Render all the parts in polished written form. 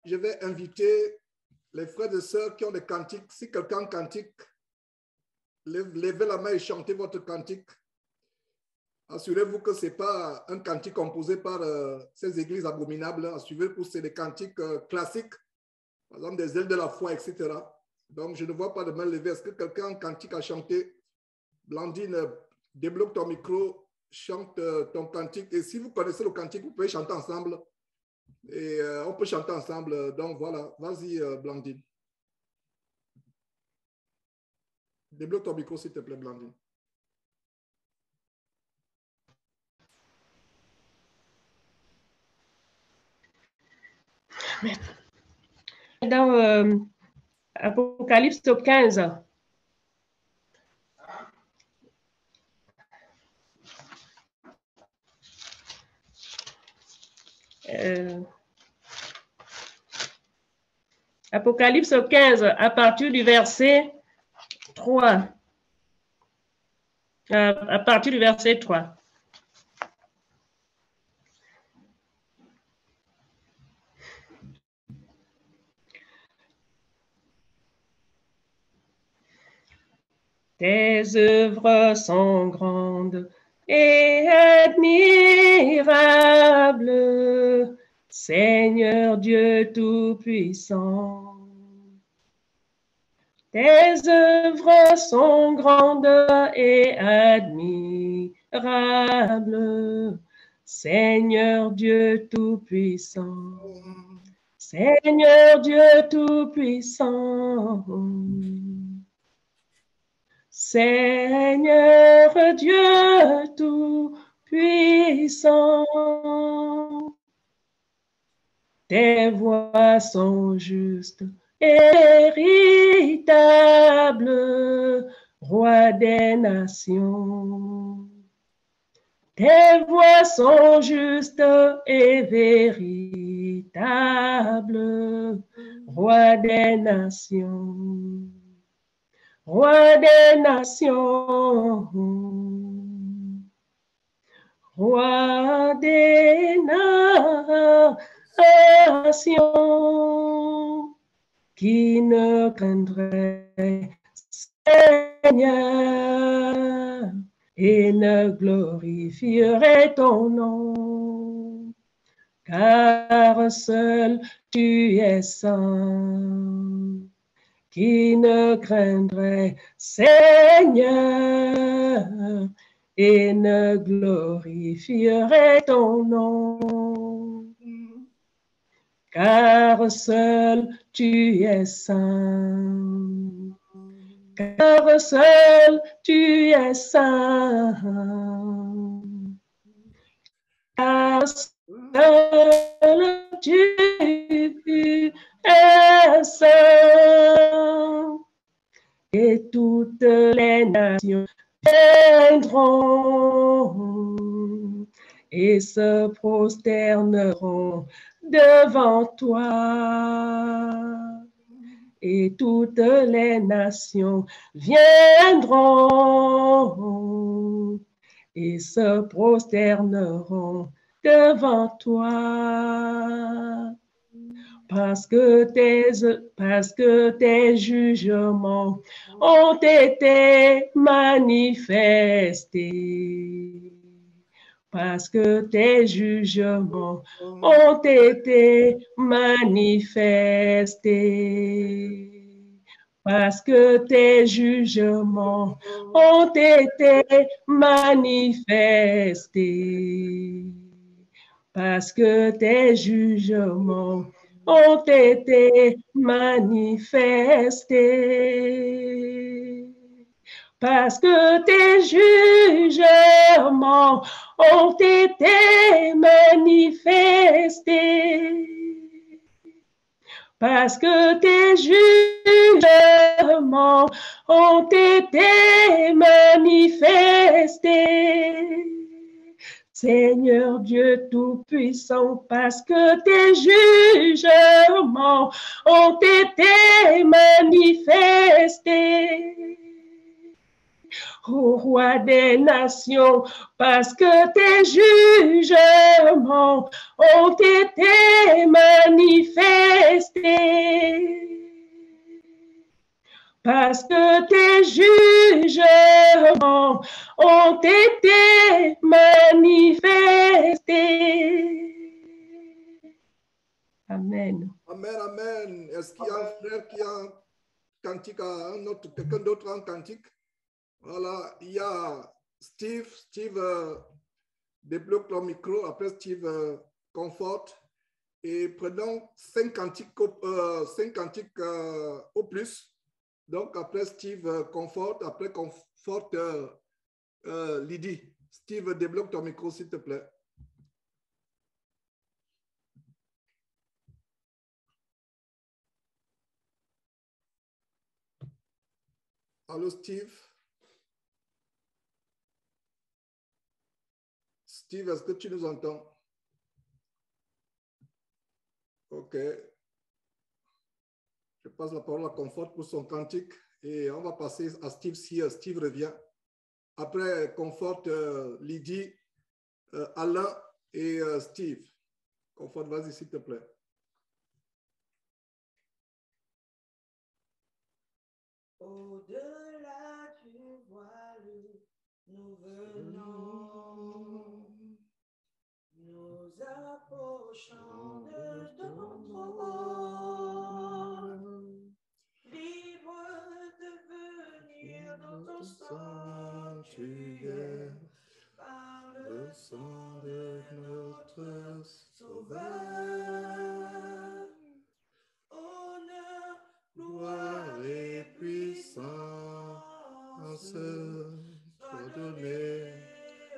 je vais inviter les frères et sœurs qui ont des cantiques. Si quelqu'un cantique, levez la main et chantez votre cantique. Assurez-vous que ce n'est pas un cantique composé par ces églises abominables. Assurez-vous que c'est des cantiques classiques, par exemple des ailes de la foi, etc. Donc, je ne vois pas de main levée. Est-ce que quelqu'un a un cantique à chanter? Blandine, débloque ton micro, chante ton cantique. Et si vous connaissez le cantique, vous pouvez chanter ensemble. Et on peut chanter ensemble. Donc, voilà. Vas-y, Blandine. Débloque ton micro, s'il te plaît, Blandine. Dans Apocalypse 15. Apocalypse 15, à partir du verset 3. À partir du verset 3. Tes œuvres sont grandes et admirables, Seigneur Dieu Tout-Puissant. Tes œuvres sont grandes et admirables, Seigneur Dieu Tout-Puissant. Seigneur Dieu Tout-Puissant. Seigneur Dieu Tout-Puissant, tes voies sont justes et véritables, Roi des nations. Tes voies sont justes et véritables, Roi des nations. Roi des nations, Roi des nations, qui ne craindrait Seigneur et ne glorifierait ton nom, car seul tu es saint. Qui ne craindrait Seigneur et ne glorifierait ton nom, car seul tu es saint, car seul tu es saint, car seul tu es saint, et toutes les nations viendront et se prosterneront devant toi. Et toutes les nations viendront et se prosterneront devant toi. Parce que tes jugements ont été manifestés. Parce que tes jugements ont été manifestés. Parce que tes jugements ont été manifestés. Parce que tes jugements ont été manifestés. Parce que tes jugements ont été manifestés. Parce que tes jugements ont été manifestés. Seigneur Dieu Tout-Puissant, parce que tes jugements ont été manifestés. ô roi des nations, parce que tes jugements ont été manifestés. Parce que tes jugements ont été manifestés. Amen. Amen, amen. Est-ce qu'il y a un frère qui a un cantique à un autre, quelqu'un d'autre a un cantique? Voilà, il y a Steve. Steve débloque le micro. Après, Steve conforte. Et prenons 5 cantiques au plus. Donc, après, Steve conforte. Après, conforte Lydie. Steve, débloque ton micro, s'il te plaît. Allô, Steve? Steve, est-ce que tu nous entends? OK. Je passe la parole à Comfort pour son cantique et on va passer à Steve si Steve revient. Après, Comfort, Lydie, Alain et Steve. Comfort, vas-y, s'il te plaît. Au-delà du voile, nous venons, nous approchons de ton trône, libres de venir dans ton sanctuaire, par le sang de notre Sauveur. Honneur, gloire et puissance soient donnés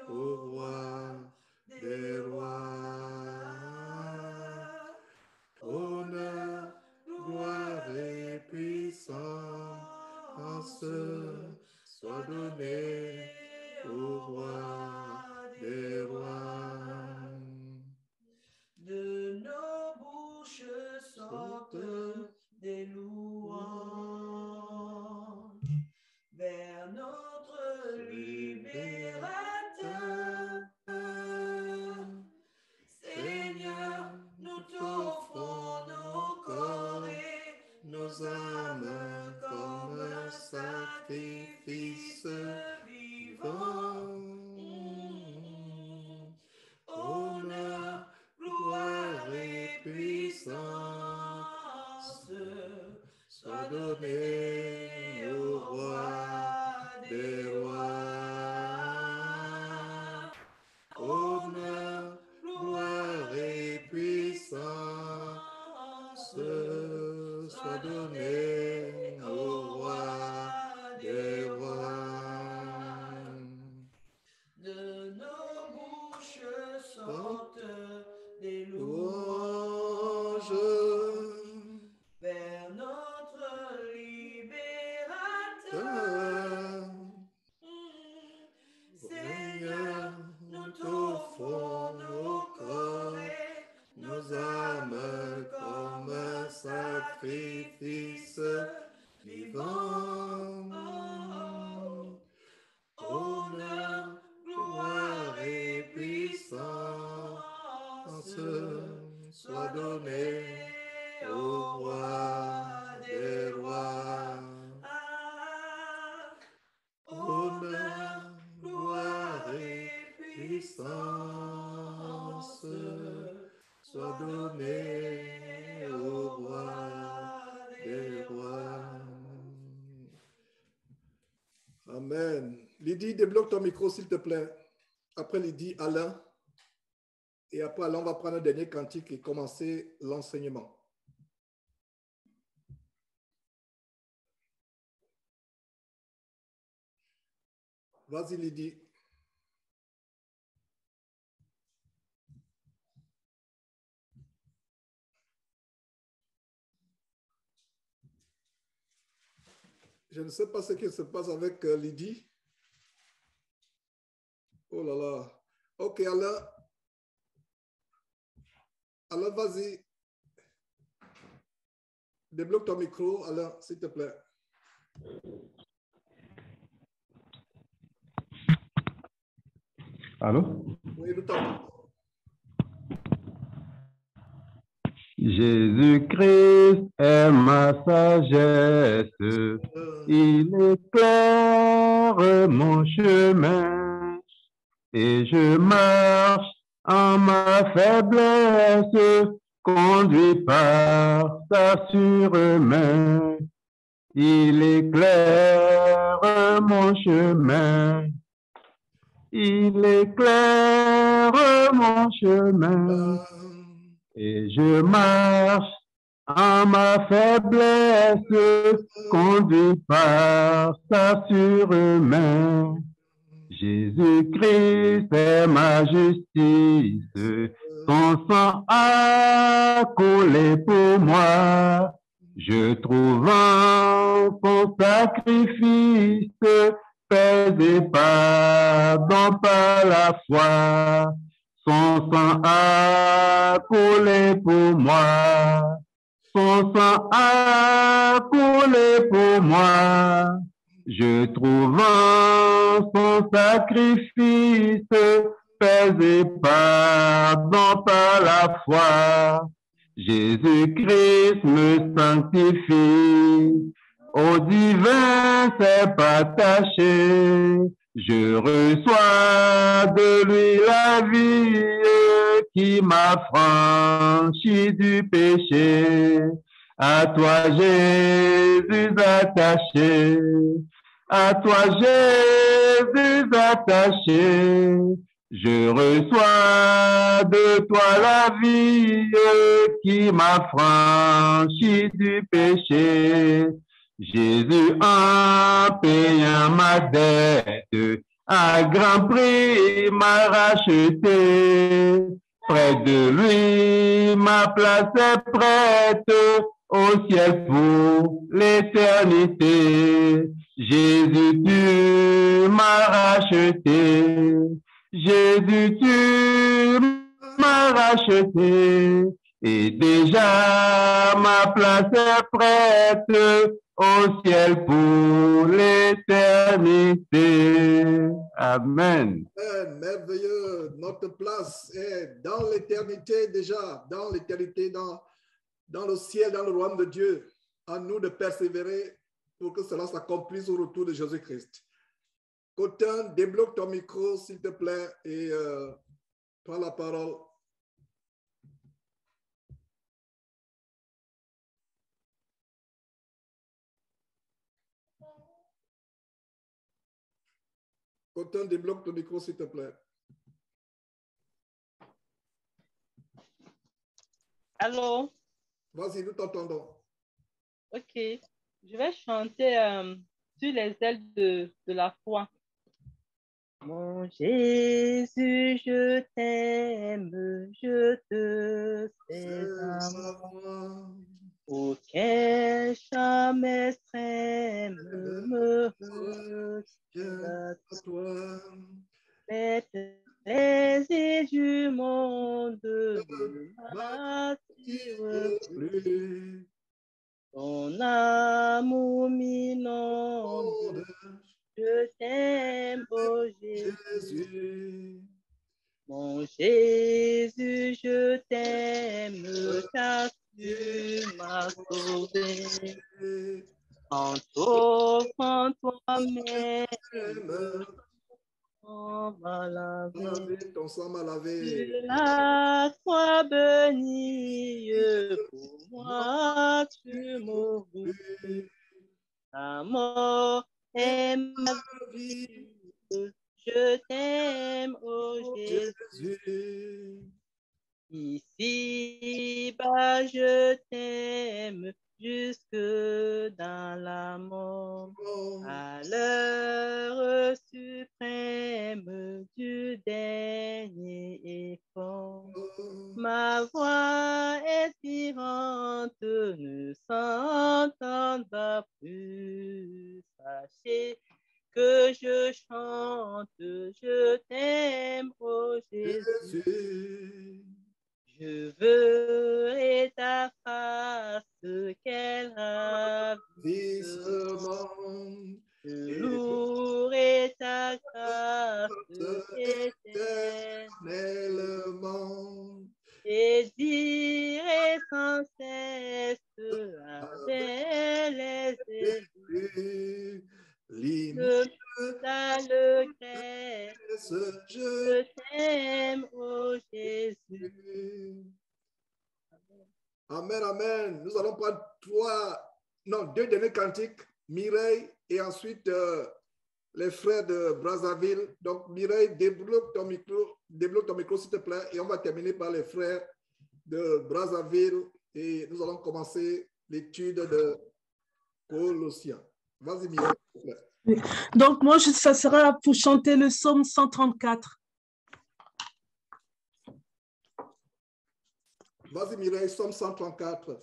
au roi des rois. Honneur, gloire et puissance soient donnés au roi des rois. De nos bouches sortent des louanges vers notre libérateur. Seigneur, nous t'offrons nos corps et nos âmes comme un sacrifice vivant. Honneur, gloire et puissance soient donnés au roi des rois. Honneur, gloire et puissance soient donnés au roi des rois. De nos bouches sortent des louanges vers notre libérateur. Seigneur, nous t'offrons nos corps et nos âmes comme un sacrifice vivant. Honneur, gloire et puissance soient donnés au roi des rois. Honneur, gloire et puissance soient donnés au roi des rois. Amen. Lydie, débloque ton micro, s'il te plaît. Après Lydie, Alain. Et après, Alain, on va prendre un dernier cantique et commencer l'enseignement. Vas-y, Lydie. Je ne sais pas ce qui se passe avec Lydie. Oh là là. Ok, Alain. Alain, vas-y. Débloque ton micro, Alain, s'il te plaît. Allô? Oui, nous t'entendons. Jésus-Christ est ma sagesse, il éclaire mon chemin et je marche en ma faiblesse, conduit par sa sûre main. Il éclaire mon chemin, il éclaire mon chemin. Et je marche en ma faiblesse, conduit par sa sûre main. Jésus-Christ est ma justice, son sang a coulé pour moi. Je trouve en son sacrifice, paix et pardon par la foi. Son sang a coulé pour moi. Son sang a coulé pour moi. Je trouve en son sacrifice, paix et pardon par la foi. Jésus-Christ me sanctifie. Au divin s'est attaché. Je reçois de lui la vie qui m'a franchi du péché. À toi, Jésus attaché. À toi, Jésus attaché. Je reçois de toi la vie qui m'a franchi du péché. Jésus, en payant ma dette, à grand prix m'a racheté. Près de lui, ma place est prête au ciel pour l'éternité. Jésus, tu m'as racheté. Jésus, tu m'as racheté. Et déjà, ma place est prête au ciel pour l'éternité. Amen. Merveilleux. Notre place est dans l'éternité déjà, dans l'éternité, dans le ciel, dans le royaume de Dieu. À nous de persévérer pour que cela s'accomplisse au retour de Jésus-Christ. Cotin, débloque ton micro, s'il te plaît, et prends la parole. Cotin, débloque ton micro, s'il te plaît. Allô? Vas-y, nous t'entendons. Ok. Je vais chanter sur les ailes de la foi. Mon Jésus, je t'aime, je te sais amour. Aucun charme extrême me retient à toi. Les plaisirs du monde ne m'attirent plus. Ton amour m'inonde, je t'aime, oh Jésus. Mon Jésus, je t'aime, car tu m'as sauvé. En t'offrant toi-même, ton sang m'a lavé. Sur la croix bénie, pour moi tu mourus. Ta mort est ma vie. Je t'aime, oh Jésus. Ici-bas, je t'aime jusque dans la mort. À l'heure suprême du dernier effort, ma voix expirante ne s'entendra plus. Sachez que je chante, je t'aime, oh Jésus. Je veux ta face, quel ravissement. Je louerai ta grâce éternelle. Amen, amen. Nous allons prendre deux derniers cantiques, Mireille et ensuite les frères de Brazzaville. Donc, Mireille, débloque ton micro, s'il te plaît, et on va terminer par les frères de Brazzaville et nous allons commencer l'étude de Colossiens. Vas-y, Mireille, s'il te plaît. Donc, moi, ça sera pour chanter le psaume 134. Vas-y, Mireille, psaume 134.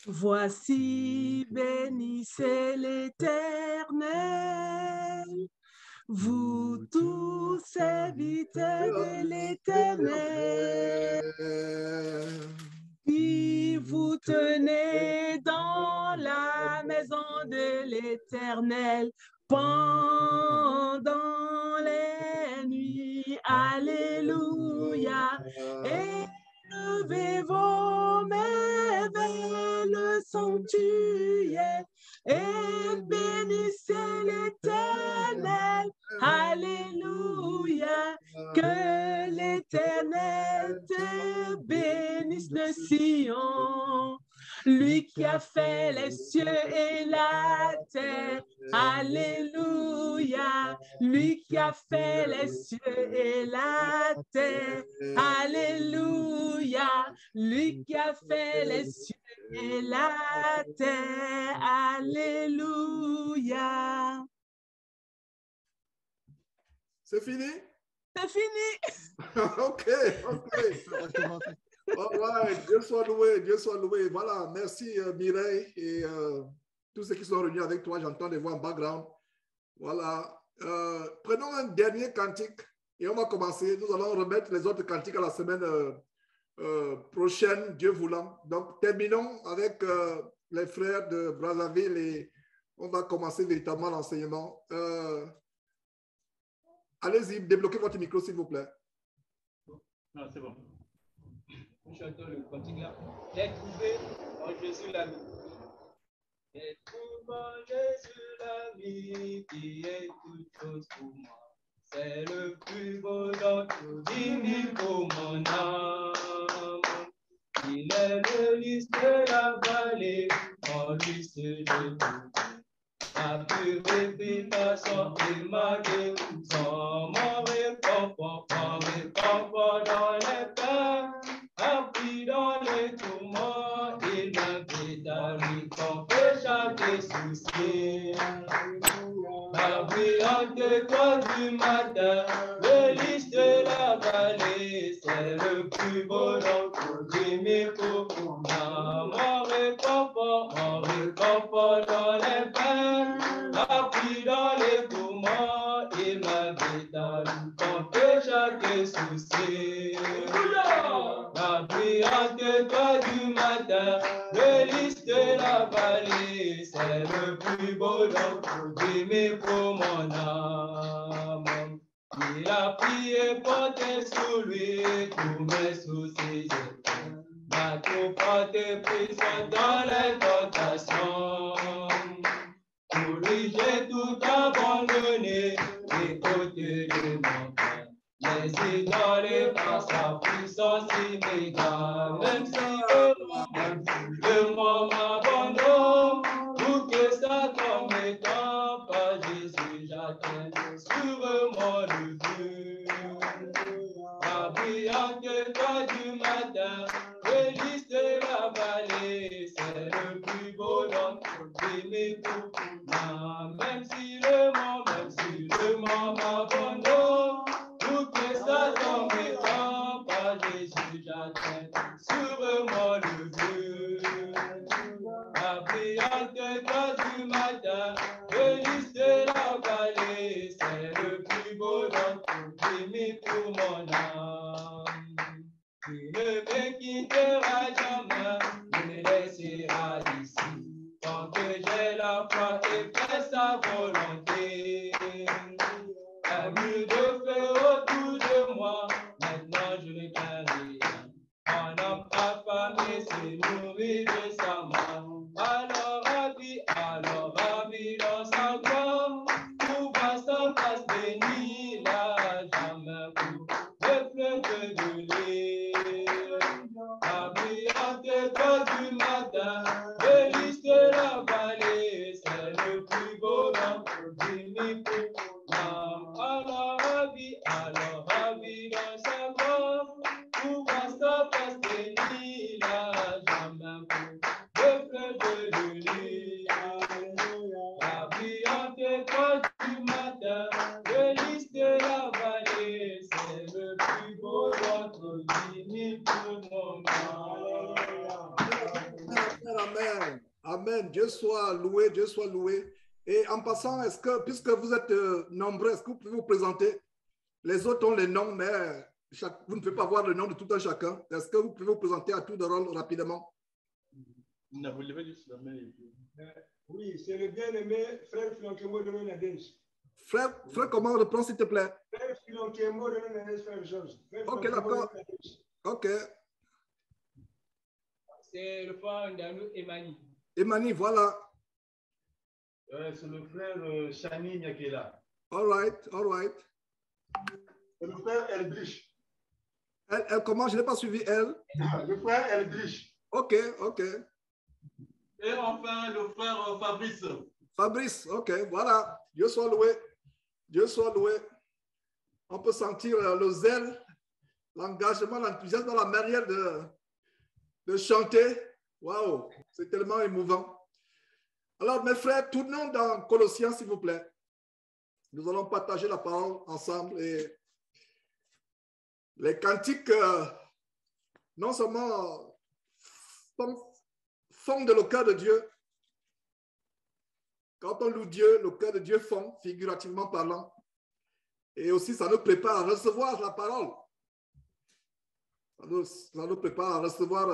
Voici, bénissez l'Éternel, vous tous serviteurs de l'Éternel, qui vous tenez dans la maison de l'Éternel pendant les nuits. Alléluia. Élevez vos mains vers le sanctuaire et bénissez l'Éternel. Alléluia. Que l'Éternel te bénisse de Sion. Lui qui a fait les cieux et la terre. Alléluia. Lui qui a fait les cieux et la terre. Alléluia. Lui qui a fait les cieux et la terre. Alléluia. C'est fini? C'est fini. OK. All right. Dieu soit loué, Dieu soit loué. Voilà, merci Mireille et tous ceux qui sont réunis avec toi. J'entends des voix en background. Voilà. Prenons un dernier cantique et on va commencer. Nous allons remettre les autres cantiques à la semaine prochaine, Dieu voulant. Donc, terminons avec les frères de Brazzaville et on va commencer véritablement l'enseignement. Allez-y, débloquez votre micro, s'il vous plaît. Non, c'est bon. Nous chantons le cantique là. J'ai trouvé en Jésus l'ami. J'ai trouvé en Jésus l'ami qui est toute chose pour moi. C'est le plus beau dans tout divin pour mon âme. Il est le lys de la vallée, en lui seul je trouve. Ma purification et ma guérison, mon réconfort dans les peines, appris dans les tourments, il m'invite à lui confier chaque souci. La brillante étoile du matin, le lys de la vallée, c'est le plus beau dans tout le pour moi. Mon réconfort dans les peines, appris dans les tourments, il m'invite à lui confier chaque souci. La brillante étoile du matin, le lys de la vallée, c'est le plus beau dans tout pour mon âme. Il a pris et porté sous lui tous mes soucis. M'a tout porté prison dans les tentations. Pour lui j'ai tout abandonné, et côté de mon cœur. Les idoles par sa puissance immédiate. Même si le monde m'abandonne, pour que ça tombe étant pas Jésus, j'attends sûrement le Dieu. La brillante étoile du matin, le lys de la vallée, c'est le plus beau dans tous mes tours. Même si le monde m'abandonne, pour que ça tombe étant pas Jésus, j'attends sûrement le Dieu. La brillante étoile du matin, le lys de la vallée, c'est le plus beau dans tous mes pour mon âme. Tu ne me quitteras jamais, ne me laisseras ici, tant que j'ai la foi et fais sa volonté. Un mur de feu autour de moi, maintenant je ne crains rien. Mon âme affamée se nourrit de sa main. Alors ravi dans sa gloire, tout va sa face bénie, là jamais pour le fleuve de lait. La brillante étoile du matin, Délice de la vallée, c'est le plus beau nom béni pour l'âme. Alors ravi dans sa gloire, pour sa face bénie, la jamais pour le fleuve de l'île. La brillante étoile du matin, délice de la vallée, c'est le plus beau notre béni pour mon âme. Amen. Amen. Dieu soit loué, Dieu soit loué. Et en passant, est-ce que, puisque vous êtes nombreux, est-ce que vous pouvez vous présenter? Les autres ont les noms, mais vous ne pouvez pas voir le nom de tout un chacun. Est-ce que vous pouvez vous présenter à tour de rôle rapidement? Oui, c'est le bien-aimé frère Philonkemo de Nadège. Frère, comment on reprend, s'il te plaît? Frère Philonkemo de Nadège, frère Georges. Ok, d'accord. Ok. C'est le frère Ndanou Emani. Emani, voilà. C'est le frère Chani Nyakela. All right, all right. C'est le frère Eldrich. Elle, comment? Je n'ai pas suivi elle. Le frère Eldrich. Ok, ok. Et enfin, le frère Fabrice. Fabrice, ok, voilà. Dieu soit loué. Dieu soit loué. On peut sentir le zèle, l'engagement, l'enthousiasme dans la manière de chanter. Waouh, c'est tellement émouvant. Alors, mes frères, tournons dans Colossiens, s'il vous plaît. Nous allons partager la parole ensemble. Et les cantiques, non seulement fondent le cœur de Dieu. Quand on loue Dieu, le cœur de Dieu fond, figurativement parlant. Et aussi, ça nous prépare à recevoir la parole. Ça nous prépare à recevoir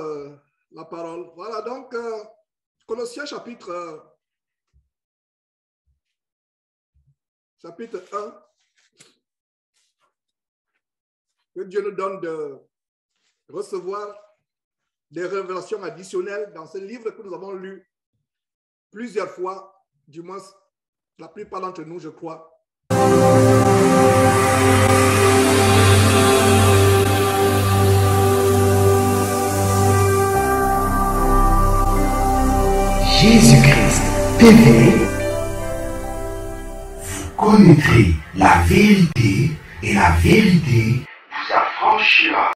la parole. Voilà, donc, Colossiens chapitre 1. Que Dieu nous donne de recevoir des révélations additionnelles dans ce livre que nous avons lu plusieurs fois, du moins la plupart d'entre nous, je crois. Jésus-Christ TV, vous connaîtrez la vérité et la vérité vous affranchira.